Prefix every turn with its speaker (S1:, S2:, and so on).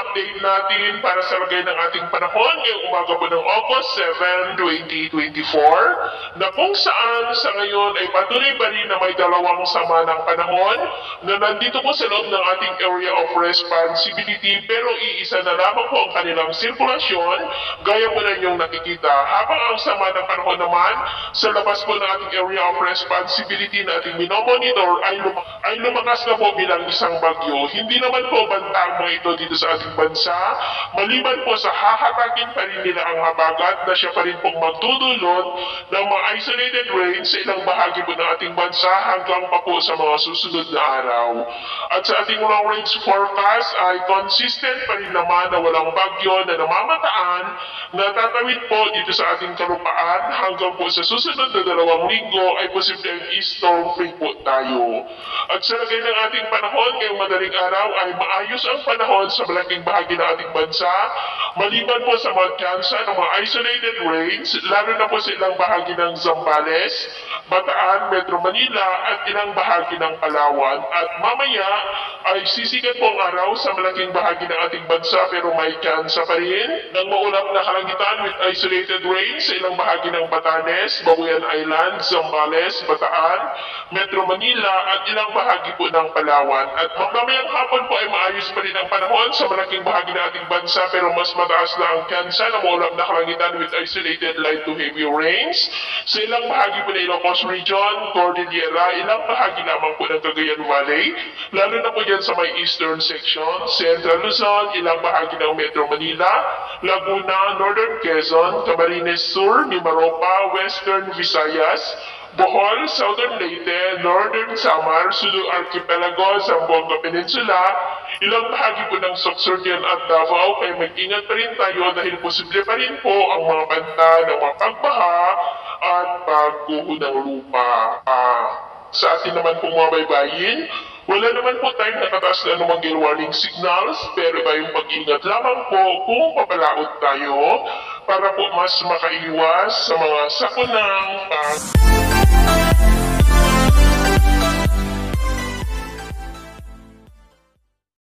S1: update natin para sa lagay ng ating panahon ngayong umaga po ng August 7, 2024 na kung saan sa ngayon ay patuloy pa rin na may dalawang sama ng panahon na nandito po sa loob ng ating area of responsibility pero iisa na lamang po ang kanilang sirkulasyon gaya po na inyong nakikita. Habang ang sama ng panahon naman sa labas po ng ating area of responsibility na ating minomonitor ay lumakas na po bilang isang bagyo. Hindi naman po bantang mga ito dito sa ating bansa, maliban po sa hahatakin pa rin nila ang habagat na siya pa rin pong magdudulot ng mga isolated rain sa ilang bahagi po ng ating bansa hanggang pa po sa mga susunod na araw. At sa ating long range forecast ay consistent pa rin naman na walang bagyo na namamataan na tatawid po dito sa ating kalupaan hanggang po sa susunod na 2 linggo ay posibleng storm free po tayo. At sa lagay ng ating panahon ngayong madaling araw ay maayos ang panahon sa malaking bahagi ng ating bansa, maliban po sa mga tsansa ng mga isolated rains, lalo na po sa ilang bahagi ng Zambales, Bataan, Metro Manila at ilang bahagi ng Palawan. At mamaya ay sisikat po ang araw sa malaking bahagi ng ating bansa pero may tsansa pa rin ng maulap na kalangitan with isolated rains sa ilang bahagi ng Batanes, Babuyan Island, Zambales, Bataan, Metro Manila at ilang bahagi po ng Palawan. At mamayang hapon po ay maayos pa rin ang panahon sa malaking bahagi ng ating bansa pero mas mataas na ang tsansa na maulap na kalangitan with isolated light to heavy rains sa ilang bahagi po ng Ilocos Region, Cordillera, ilang bahagi lamang po ng Cagayan Valley, lalo na po dyan sa may eastern section, Central Luzon, ilang bahagi ng Metro Manila, Laguna, Northern Quezon, Camarines Sur, Mimaropa, Western Visayas, Bohol, Southern Leyte, Northern Samar, Sulu Archipelago, Zamboanga Peninsula, ilang bahagi po ng Sorsogon at Davao, kaya mag-ingat pa rin tayo dahil posible pa rin po ang mga banta ng mga pagbaha at pagguho ng lupa. Sa atin naman po mga baybayin, wala naman po tayong nakataas na anumang gale warning signals pero tayong pag-ingat lamang po kung papalaot tayo para po mas makaiwas sa mga sakunang